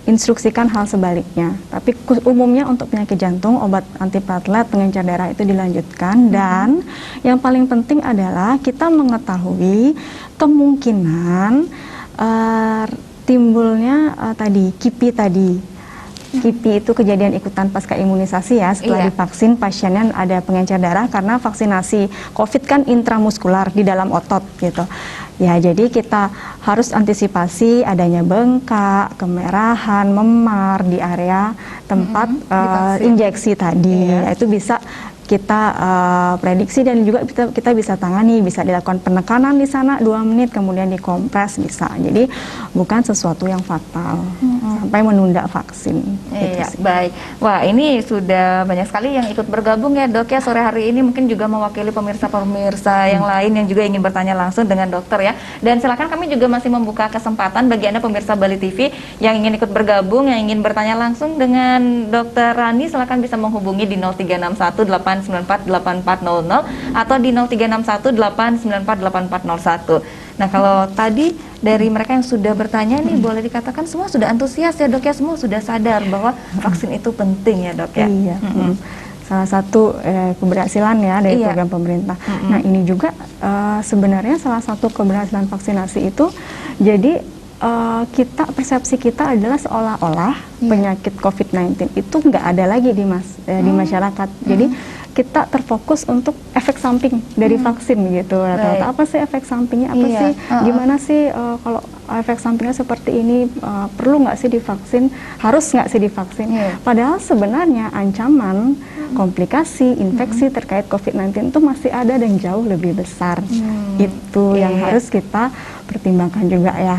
instruksikan hal sebaliknya. Tapi umumnya untuk penyakit jantung, obat antiplatelet, pengencer darah itu dilanjutkan. Dan yang paling penting adalah kita mengetahui kemungkinan timbulnya tadi KIPI tadi. KIPI itu kejadian ikutan pasca imunisasi ya, setelah divaksin pasiennya ada pengencer darah karena vaksinasi COVID kan intramuskular di dalam otot gitu. Ya, jadi kita harus antisipasi adanya bengkak, kemerahan, memar di area tempat injeksi tadi. Ya, itu bisa kita prediksi dan juga kita bisa tangani, bisa dilakukan penekanan di sana 2 menit kemudian dikompres bisa. Jadi bukan sesuatu yang fatal sampai menunda vaksin. Iya, baik. Wah, ini sudah banyak sekali yang ikut bergabung ya dok ya sore hari ini, mungkin juga mewakili pemirsa-pemirsa yang lain yang juga ingin bertanya langsung dengan dokter ya. Dan silakan, kami juga masih membuka kesempatan bagi Anda pemirsa Bali TV yang ingin ikut bergabung, yang ingin bertanya langsung dengan Dokter Rani, silakan bisa menghubungi di 0361-894-8400 atau di 0361-894-8401. Nah, kalau tadi dari mereka yang sudah bertanya nih, boleh dikatakan semua sudah antusias ya dok ya, semua sudah sadar bahwa vaksin itu penting ya dok ya. Iya. Salah satu keberhasilan ya dari program pemerintah. Nah, ini juga sebenarnya salah satu keberhasilan vaksinasi itu, jadi persepsi kita adalah seolah-olah penyakit COVID-19 itu nggak ada lagi di masyarakat. Jadi kita terfokus untuk efek samping dari vaksin gitu. Rata-rata apa sih efek sampingnya? Apa sih? Gimana sih kalau efek sampingnya seperti ini? Perlu nggak sih divaksin? Harus nggak sih divaksin? Padahal sebenarnya ancaman komplikasi infeksi terkait COVID-19 itu masih ada dan jauh lebih besar. Itu yang harus kita pertimbangkan juga ya.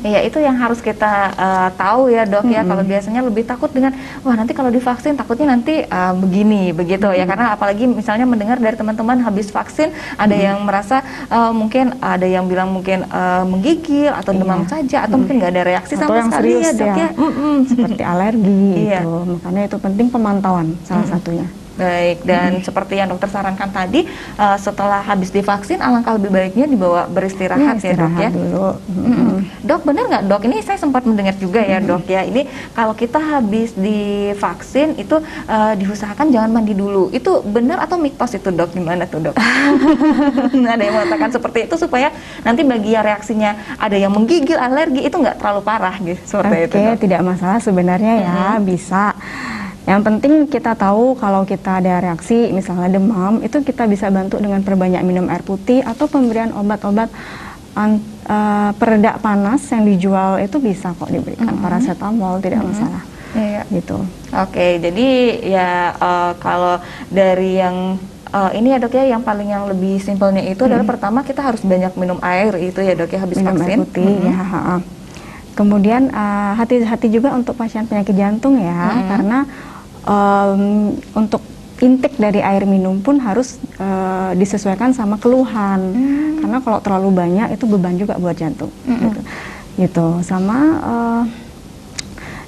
Iya, itu yang harus kita tahu ya dok ya. Kalau biasanya lebih takut dengan wah nanti kalau divaksin takutnya nanti begini begitu ya, karena apalagi misalnya mendengar dari teman-teman habis vaksin ada yang merasa mungkin ada yang bilang mungkin menggigil atau demam saja atau mungkin nggak ada reaksi atau sama yang sekali serius ya dok ya. seperti alergi itu. Makanya itu penting pemantauan salah satunya. Baik, dan seperti yang dokter sarankan tadi, setelah habis divaksin alangkah lebih baiknya dibawa beristirahat ya dok ya. Dulu. Dok, benar nggak dok? Ini saya sempat mendengar juga ya dok ya. Ini kalau kita habis divaksin itu diusahakan jangan mandi dulu. Itu benar atau mitos itu dok? Gimana tuh dok? Ada yang mengatakan seperti itu supaya nanti bagi yang reaksinya ada yang menggigil, alergi itu nggak terlalu parah gitu. Seperti itu. Oke, tidak masalah sebenarnya ya, bisa. Yang penting kita tahu kalau kita ada reaksi, misalnya demam, itu kita bisa bantu dengan perbanyak minum air putih atau pemberian obat-obat pereda panas yang dijual itu bisa kok diberikan, paracetamol, tidak masalah. Iya. Gitu. Oke, jadi ya kalau dari yang ini ya dok ya, yang lebih simpelnya itu adalah pertama kita harus banyak minum air itu ya dok ya habis Minum vaksin. air putih, ya. Kemudian hati-hati juga untuk pasien penyakit jantung ya, karena untuk intake dari air minum pun harus disesuaikan sama keluhan, karena kalau terlalu banyak itu beban juga buat jantung. Gitu. Sama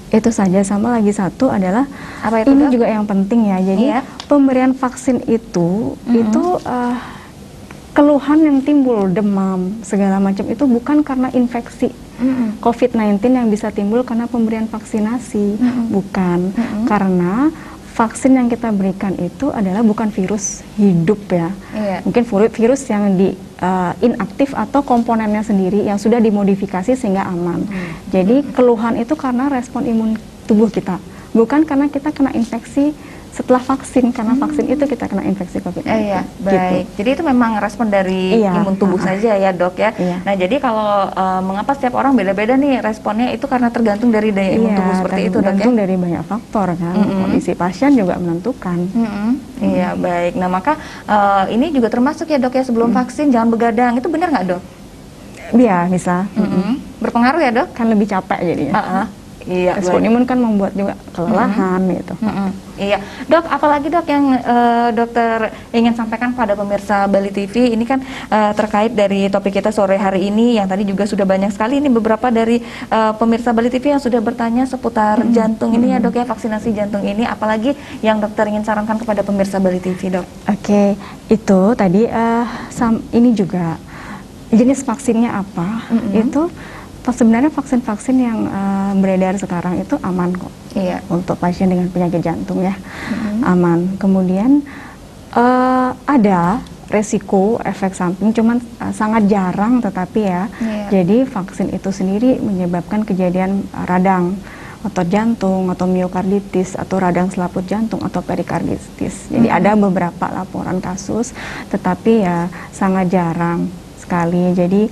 itu saja. Sama lagi satu adalah Apa itu, ini dok? juga yang penting ya. Jadi Iya. pemberian vaksin itu keluhan yang timbul, demam segala macam itu bukan karena infeksi COVID-19 yang bisa timbul karena pemberian vaksinasi, bukan. Karena vaksin yang kita berikan itu adalah bukan virus hidup ya. Iya. Mungkin virus yang inaktif atau komponennya sendiri yang sudah dimodifikasi sehingga aman. Jadi keluhan itu karena respon imun tubuh kita, bukan karena kita kena infeksi setelah vaksin, karena vaksin itu kita kena infeksi COVID-19. Iya, baik. Jadi itu memang respon dari Iya, imun tubuh saja ya dok ya. Iya. Nah jadi kalau mengapa setiap orang beda-beda nih responnya itu karena tergantung dari daya imun tubuh seperti itu dok ya. Tergantung dari banyak faktor kan. Kondisi pasien juga menentukan. Iya baik. Nah maka ini juga termasuk ya dok ya, sebelum vaksin jangan begadang. Itu benar nggak dok? Iya, bisa. Berpengaruh ya dok? Kan lebih capek jadinya. Iya. Respon imun kan membuat juga kelelahan gitu. Iya, dok. Apalagi dok yang dokter ingin sampaikan pada pemirsa Bali TV ini kan terkait dari topik kita sore hari ini yang tadi juga sudah banyak sekali ini beberapa dari pemirsa Bali TV yang sudah bertanya seputar jantung ini ya dok ya, vaksinasi jantung ini. Apalagi yang dokter ingin sarankan kepada pemirsa Bali TV dok? Oke, itu tadi ini juga jenis vaksinnya apa? Itu sebenarnya vaksin-vaksin yang beredar sekarang itu aman kok. Iya. Untuk pasien dengan penyakit jantung ya, aman. Kemudian ada resiko efek samping, cuman sangat jarang tetapi ya. Iya. Jadi vaksin itu sendiri menyebabkan kejadian radang otot jantung atau miokarditis atau radang selaput jantung atau perikarditis. Jadi ada beberapa laporan kasus, tetapi ya sangat jarang sekali. Jadi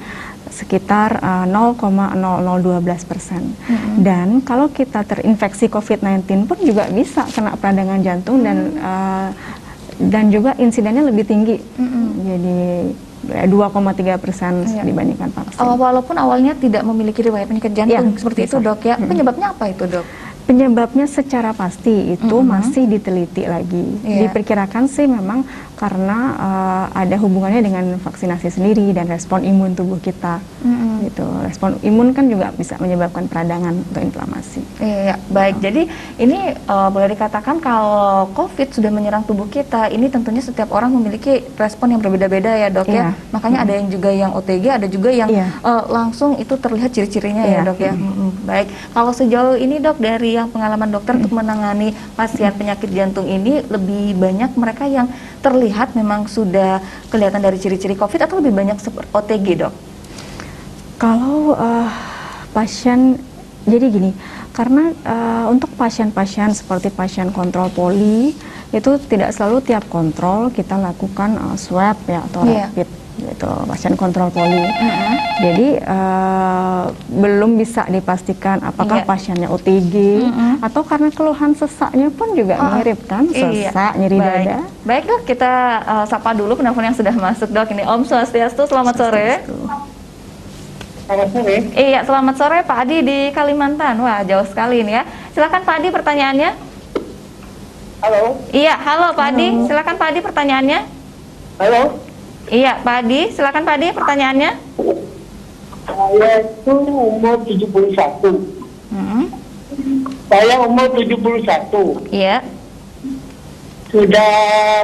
sekitar 0,0012%. Dan kalau kita terinfeksi COVID-19 pun juga bisa kena peradangan jantung dan juga insidennya lebih tinggi. Jadi 2,3% dibandingkan vaksin. Walaupun awalnya tidak memiliki riwayat penyakit jantung seperti bisa. itu dok ya. Penyebabnya apa itu dok? Penyebabnya secara pasti itu masih diteliti lagi. Iya. Diperkirakan sih memang karena ada hubungannya dengan vaksinasi sendiri dan respon imun tubuh kita. Gitu. Respon imun kan juga bisa menyebabkan peradangan atau inflamasi. Iya, baik. Jadi ini boleh dikatakan kalau COVID sudah menyerang tubuh kita, ini tentunya setiap orang memiliki respon yang berbeda-beda ya dok ya. Iya. Makanya ada yang juga yang OTG, ada juga yang langsung itu terlihat ciri-cirinya ya dok ya. Baik. Kalau sejauh ini dok, dari yang pengalaman dokter untuk menangani pasien penyakit jantung ini, lebih banyak mereka yang terlihat memang sudah kelihatan dari ciri-ciri COVID atau lebih banyak OTG dok? Kalau pasien, jadi gini, karena untuk pasien-pasien seperti pasien kontrol poli itu tidak selalu tiap kontrol kita lakukan swab ya atau rapid gitu, pasien kontrol poli. Jadi belum bisa dipastikan apakah pasiennya OTG atau karena keluhan sesaknya pun juga mirip kan, sesak, nyeri dada. Baik dok, kita sapa dulu penelpon yang sudah masuk dok. Ini Om Swastiastu, selamat sore. Selamat sore. Iya, selamat sore Pak Adi di Kalimantan. Wah, jauh sekali ini ya. Silakan Pak Adi pertanyaannya. Halo. Iya, halo Pak Adi. Silakan Pak Adi pertanyaannya. Halo. Iya, Pak Adi. Silakan Pak Adi pertanyaannya. Saya itu umur 71. Saya umur 71. Iya. sudah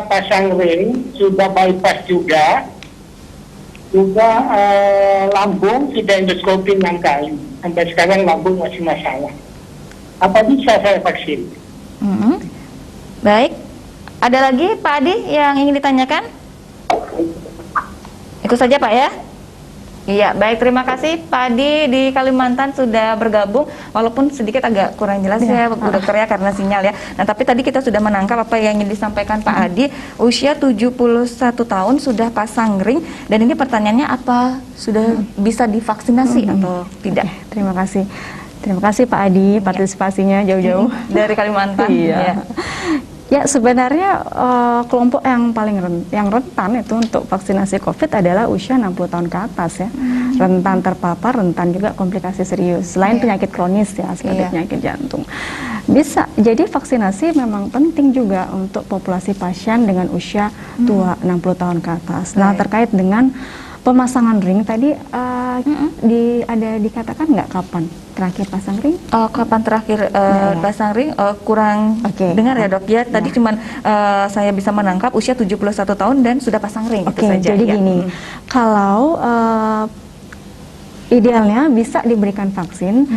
pasang ring, sudah bypass juga lambung kita endoskopi 6 kali. Sampai sekarang lambung masih masalah. Apa bisa saya vaksin? Baik, ada lagi Pak Adi yang ingin ditanyakan? Itu saja Pak ya? Iya, baik, terima kasih Pak Adi di Kalimantan sudah bergabung, walaupun sedikit agak kurang jelas ya Bu Dokter ya karena sinyal ya. Nah, tapi tadi kita sudah menangkap apa yang ingin disampaikan Pak Adi, usia 71 tahun sudah pasang ring, dan ini pertanyaannya apa sudah bisa divaksinasi atau tidak? Terima kasih. Terima kasih Pak Adi partisipasinya jauh-jauh dari Kalimantan. Iya. Ya, sebenarnya kelompok yang paling rentan itu untuk vaksinasi COVID adalah usia 60 tahun ke atas ya. Rentan terpapar, rentan juga komplikasi serius. Selain penyakit kronis ya, seperti penyakit jantung. Bisa, jadi vaksinasi memang penting juga untuk populasi pasien dengan usia tua 60 tahun ke atas. Nah, terkait dengan pemasangan ring tadi ada dikatakan nggak kapan terakhir pasang ring? Kapan terakhir pasang ring? Kurang dengar ya Dok ya. Tadi cuman saya bisa menangkap usia 71 tahun dan sudah pasang ring. Itu saja. Jadi gini, kalau idealnya bisa diberikan vaksin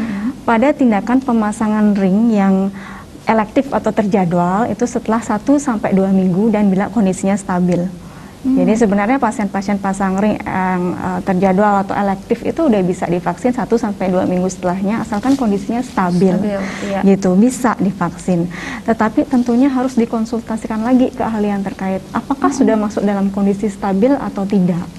pada tindakan pemasangan ring yang elektif atau terjadwal itu setelah 1 sampai 2 minggu dan bila kondisinya stabil. Jadi sebenarnya pasien-pasien pasang ring yang terjadwal atau elektif itu udah bisa divaksin 1 sampai 2 minggu setelahnya asalkan kondisinya stabil. Gitu, bisa divaksin. Tetapi tentunya harus dikonsultasikan lagi ke ahli yang terkait. Apakah sudah masuk dalam kondisi stabil atau tidak?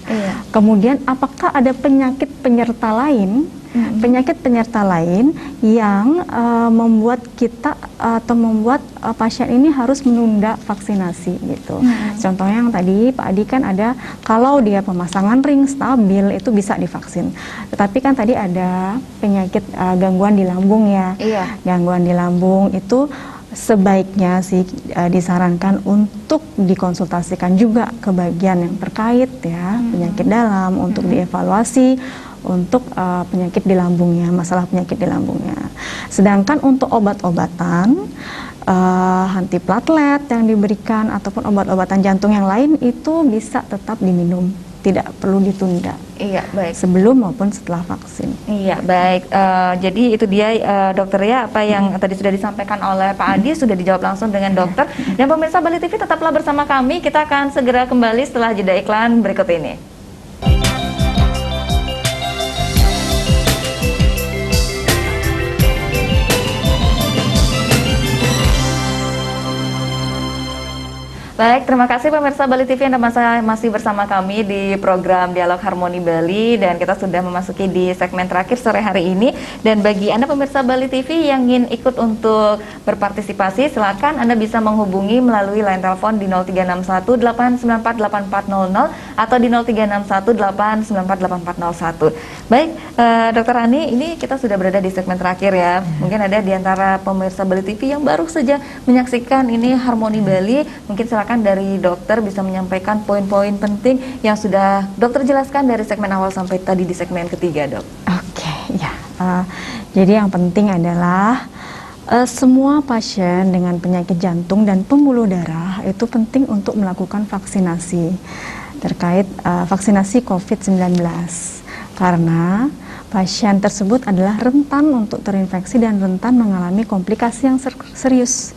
Kemudian apakah ada penyakit penyerta lain? Penyakit penyerta lain yang membuat kita atau membuat pasien ini harus menunda vaksinasi gitu. Contohnya yang tadi Pak Adi kan ada, kalau dia pemasangan ring stabil itu bisa divaksin. Tetapi kan tadi ada penyakit gangguan di lambung ya. Gangguan di lambung itu sebaiknya sih disarankan untuk dikonsultasikan juga ke bagian yang terkait ya, penyakit dalam untuk dievaluasi untuk penyakit di lambungnya, masalah penyakit di lambungnya. Sedangkan untuk obat-obatan antiplatelet yang diberikan ataupun obat-obatan jantung yang lain itu bisa tetap diminum, tidak perlu ditunda. Baik. Sebelum maupun setelah vaksin. Baik. Jadi itu dia Dokter ya, apa yang tadi sudah disampaikan oleh Pak Adi sudah dijawab langsung dengan dokter. Dan pemirsa Bali TV tetaplah bersama kami. Kita akan segera kembali setelah jeda iklan berikut ini. Baik, terima kasih pemirsa Bali TV Anda masih bersama kami di program Dialog Harmoni Bali, dan kita sudah memasuki di segmen terakhir sore hari ini. Dan bagi Anda pemirsa Bali TV yang ingin ikut untuk berpartisipasi, silakan Anda bisa menghubungi melalui line telepon di 0361 894 8400 atau di 0361 894 8401. Baik, Dokter Ani, ini kita sudah berada di segmen terakhir ya. Mungkin ada di antara pemirsa Bali TV yang baru saja menyaksikan ini Harmoni Bali, mungkin silakan dari dokter bisa menyampaikan poin-poin penting yang sudah dokter jelaskan dari segmen awal sampai tadi di segmen ketiga, Dok. Jadi yang penting adalah semua pasien dengan penyakit jantung dan pembuluh darah itu penting untuk melakukan vaksinasi terkait vaksinasi COVID-19 karena pasien tersebut adalah rentan untuk terinfeksi dan rentan mengalami komplikasi yang serius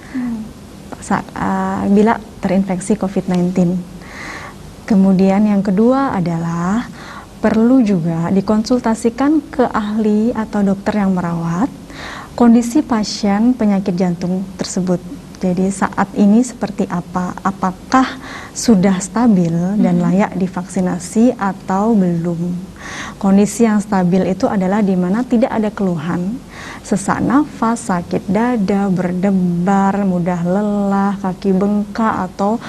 bila terinfeksi COVID-19. Kemudian yang kedua adalah perlu juga dikonsultasikan ke ahli atau dokter yang merawat kondisi pasien penyakit jantung tersebut. Jadi saat ini seperti apa? Apakah sudah stabil dan layak divaksinasi atau belum? Kondisi yang stabil itu adalah di mana tidak ada keluhan, sesak nafas, sakit dada, berdebar, mudah lelah, kaki bengkak atau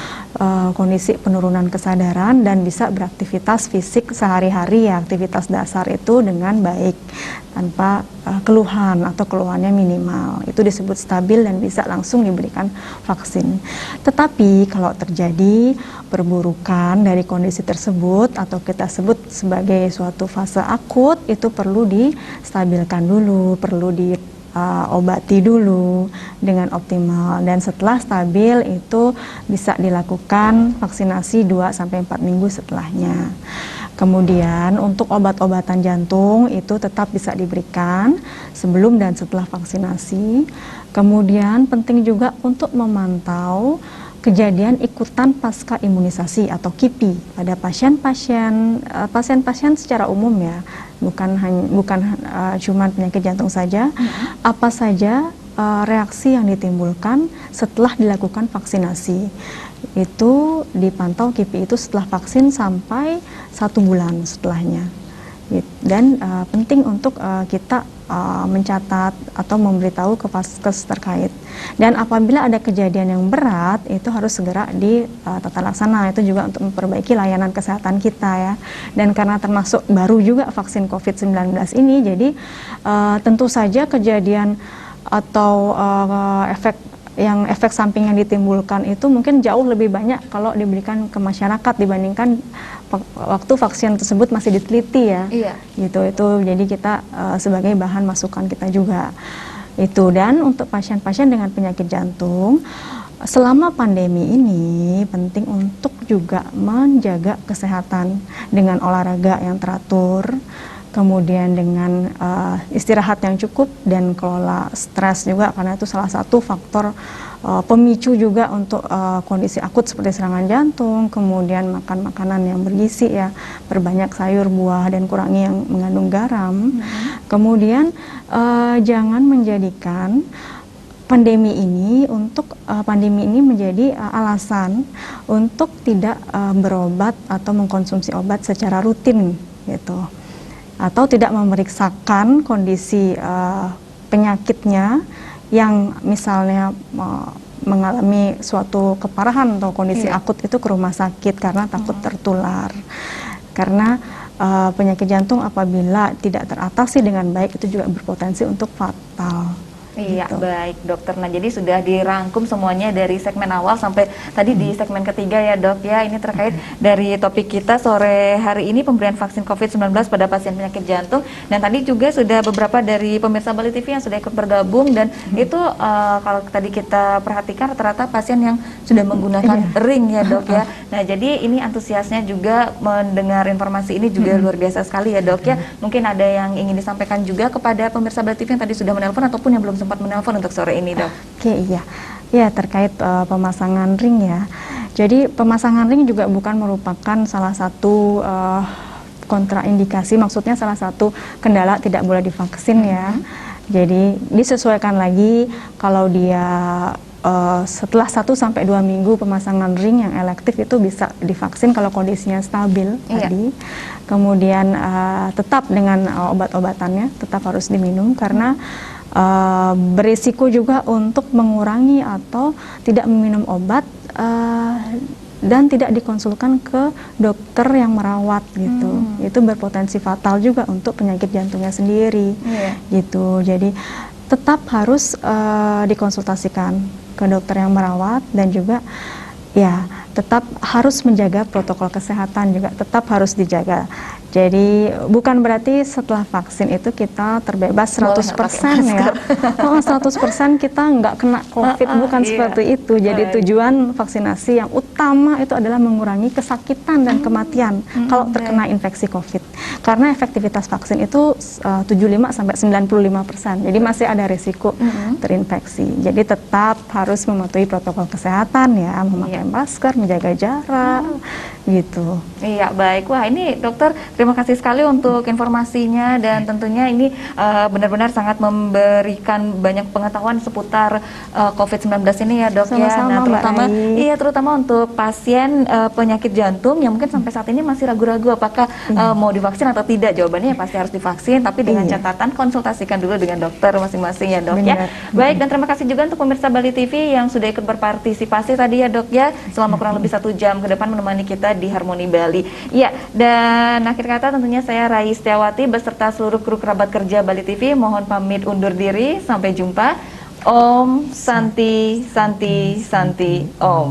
kondisi penurunan kesadaran dan bisa beraktivitas fisik sehari-hari ya, aktivitas dasar itu dengan baik tanpa keluhan atau keluhannya minimal. Itu disebut stabil dan bisa langsung diberikan vaksin. Tetapi kalau terjadi perburukan dari kondisi tersebut atau kita sebut sebagai suatu fase akut, itu perlu distabilkan dulu, perlu obati dulu dengan optimal, dan setelah stabil itu bisa dilakukan vaksinasi 2-4 minggu setelahnya. Kemudian untuk obat-obatan jantung itu tetap bisa diberikan sebelum dan setelah vaksinasi. Kemudian penting juga untuk memantau kejadian ikutan pasca imunisasi atau KIPI pada pasien-pasien secara umum ya, bukan cuma penyakit jantung saja. Apa saja reaksi yang ditimbulkan setelah dilakukan vaksinasi, itu dipantau KIPI itu setelah vaksin sampai 1 bulan setelahnya. Dan penting untuk kita mencatat atau memberitahu ke vaskes terkait. Dan apabila ada kejadian yang berat, itu harus segera ditata laksana. Itu juga untuk memperbaiki layanan kesehatan kita ya. Dan karena termasuk baru juga vaksin COVID-19 ini, jadi tentu saja kejadian atau efek samping yang ditimbulkan itu mungkin jauh lebih banyak kalau diberikan ke masyarakat dibandingkan waktu vaksin tersebut masih diteliti ya. Iya. Itu jadi kita sebagai bahan masukan kita juga itu. Dan untuk pasien-pasien dengan penyakit jantung selama pandemi ini penting untuk juga menjaga kesehatan dengan olahraga yang teratur, kemudian dengan istirahat yang cukup dan kelola stres juga, karena itu salah satu faktor pemicu juga untuk kondisi akut seperti serangan jantung. Kemudian makan makanan yang bergizi ya, perbanyak sayur, buah, dan kurangi yang mengandung garam. Kemudian jangan menjadikan pandemi ini menjadi alasan untuk tidak berobat atau mengkonsumsi obat secara rutin gitu, atau tidak memeriksakan kondisi penyakitnya yang misalnya mengalami suatu keparahan atau kondisi akut itu ke rumah sakit karena takut tertular. Karena penyakit jantung apabila tidak teratasi dengan baik itu juga berpotensi untuk fatal. Iya, gitu. Baik dokter. Nah, jadi sudah dirangkum semuanya dari segmen awal sampai tadi di segmen ketiga ya dok ya. Ini terkait dari topik kita sore hari ini, pemberian vaksin COVID-19 pada pasien penyakit jantung. Dan tadi juga sudah beberapa dari pemirsa Bali TV yang sudah ikut bergabung. Dan itu kalau tadi kita perhatikan rata-rata pasien yang sudah menggunakan ring ya dok ya. Nah, jadi ini antusiasnya juga mendengar informasi ini juga luar biasa sekali ya dok ya. Mungkin ada yang ingin disampaikan juga kepada pemirsa Bali TV yang tadi sudah menelpon ataupun yang belum sempat menelpon untuk sore ini dok. Oke, iya. Ya, terkait pemasangan ring ya. Jadi pemasangan ring juga bukan merupakan salah satu kontraindikasi, maksudnya salah satu kendala tidak boleh divaksin ya. Jadi disesuaikan lagi kalau dia setelah 1-2 minggu pemasangan ring yang elektif itu bisa divaksin kalau kondisinya stabil tadi. Kemudian tetap dengan obat-obatannya tetap harus diminum karena berisiko juga untuk mengurangi atau tidak meminum obat dan tidak dikonsulkan ke dokter yang merawat gitu. Itu berpotensi fatal juga untuk penyakit jantungnya sendiri gitu. Jadi tetap harus dikonsultasikan ke dokter yang merawat, dan juga ya tetap harus menjaga protokol kesehatan juga tetap harus dijaga. Jadi bukan berarti setelah vaksin itu kita terbebas 100% ya. 100% kita nggak kena COVID, bukan seperti itu. Jadi tujuan vaksinasi yang utama itu adalah mengurangi kesakitan dan kematian kalau terkena infeksi COVID. Karena efektivitas vaksin itu 75-95%. Jadi masih ada risiko terinfeksi. Jadi tetap harus mematuhi protokol kesehatan ya, memakai masker, menjaga jarak gitu. Iya, baik. Wah, ini dokter terima kasih sekali untuk informasinya, dan tentunya ini benar-benar sangat memberikan banyak pengetahuan seputar COVID-19 ini ya dok. Sama-sama, ya. Nah, terutama untuk pasien penyakit jantung yang mungkin sampai saat ini masih ragu-ragu apakah mau divaksin atau tidak. Jawabannya ya pasti harus divaksin, tapi dengan catatan konsultasikan dulu dengan dokter masing-masing ya dok. Ya. Baik, dan terima kasih juga untuk pemirsa Bali TV yang sudah ikut berpartisipasi tadi ya dok ya, selama kurang lebih 1 jam ke depan menemani kita di Harmoni Bali. Ya, dan akhir kata tentunya saya Rai Setiawati beserta seluruh kru kerabat kerja Bali TV mohon pamit undur diri. Sampai jumpa. Om Santi Santi Santi Om.